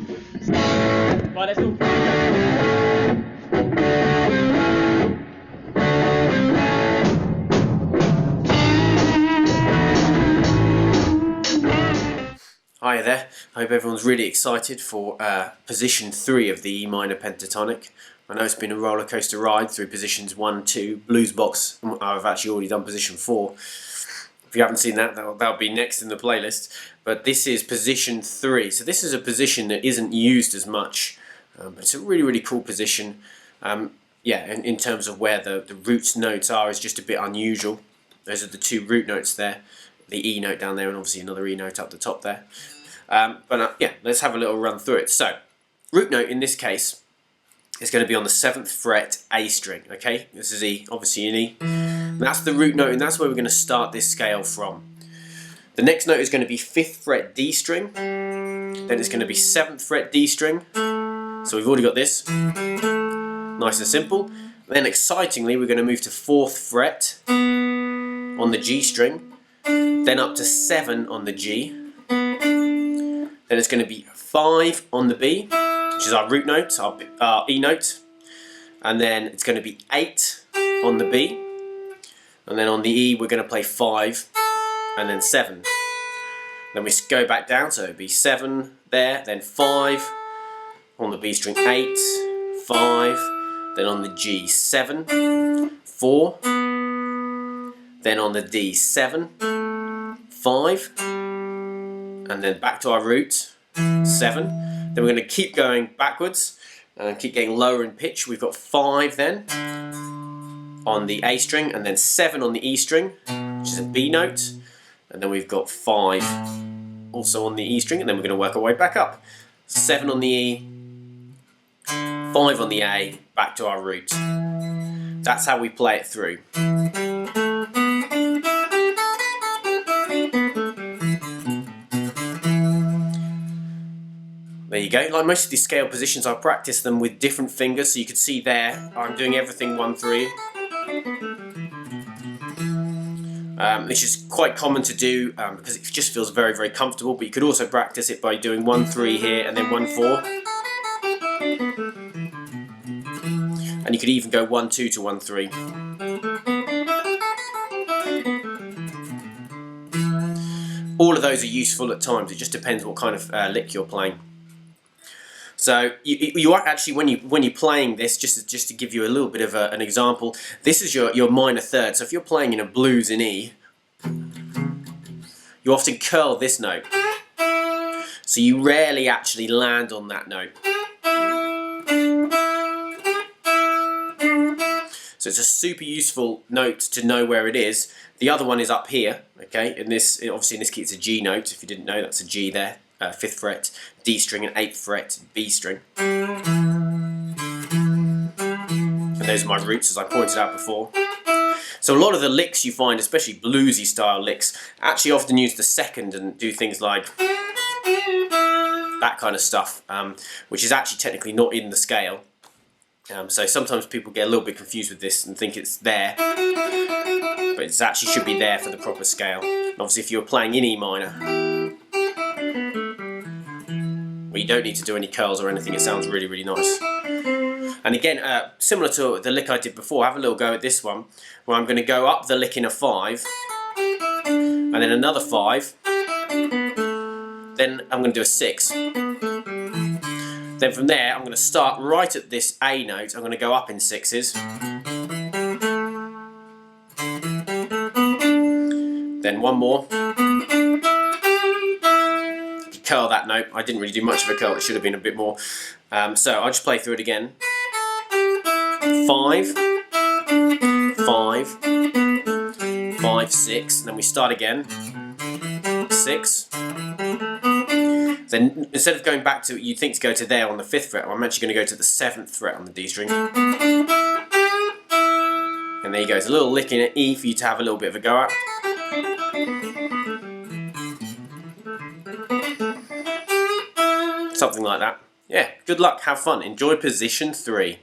Right, let's all play. Hi there, I hope everyone's really excited for position 3 of the E minor pentatonic. I know it's been a roller coaster ride through positions 1, 2, blues box. I've actually already done position 4. If you haven't seen that, that'll be next in the playlist. But this is position 3, so this is a position that isn't used as much, but it's a really, really cool position. Yeah, in terms of where the root notes are, is just a bit unusual. Those are the 2 root notes there, the E note down there and obviously another E note up the top there. Yeah, let's have a little run through it. So, root note in this case is going to be on the 7th fret A string, okay? This is E, obviously an E. And that's the root note, and that's where we're going to start this scale from. The next note is going to be 5th fret D string, then it's going to be 7th fret D string. So we've already got this, nice and simple. Then excitingly, we're going to move to 4th fret on the G string, then up to 7 on the G. Then it's going to be 5 on the B, which is our root note, our E note. And then it's going to be 8 on the B. And then on the E, we're going to play 5 and then 7. Then we go back down, so it'd be 7 there, then 5 on the B string, 8, 5, then on the G, 7, 4, then on the D, 7, 5, and then back to our root, 7. Then we're going to keep going backwards and keep getting lower in pitch. We've got 5 then on the A string, and then 7 on the E string, which is a B note, and then we've got 5 also on the E string, and then we're going to work our way back up. 7 on the E, 5 on the A, back to our root. That's how we play it through. There you go. Like most of these scale positions, I practice them with different fingers, so you can see there I'm doing everything 1-3. Which is quite common to do because it just feels very, very comfortable, but you could also practice it by doing 1-3 here and then 1-4. And you could even go 1-2 to 1-3. All of those are useful at times, it just depends what kind of lick you're playing. So you are actually, when you're playing this, just to give you a little bit of an example, this is your minor third. So if you're playing in a blues in E, you often curl this note. So you rarely actually land on that note. So it's a super useful note to know where it is. The other one is up here, okay? And this, obviously in this case, it's a G note. If you didn't know, that's a G there. 5th fret D string and 8th fret B string. And those are my roots, as I pointed out before. So a lot of the licks you find, especially bluesy style licks, actually often use the second and do things like that kind of stuff, which is actually technically not in the scale. So sometimes people get a little bit confused with this and think it's there, but it actually should be there for the proper scale. And obviously if you're playing in E minor, well, you don't need to do any curls or anything, it sounds really, really nice. And again, similar to the lick I did before, have a little go at this one, where I'm going to go up the lick in a 5, and then another 5, then I'm going to do a 6. Then from there, I'm going to start right at this A note, I'm going to go up in 6s. Then one more. Curl that note. I didn't really do much of a curl, it should have been a bit more. So I'll just play through it again. 5, 5, 5, 6, and then we start again. 6. Then instead of going back to, you'd think to go to there on the 5th fret, I'm actually going to go to the 7th fret on the D string. And there you go, it's a little lick in at E for you to have a little bit of a go at. Something like that. Yeah, good luck, have fun, enjoy position 3.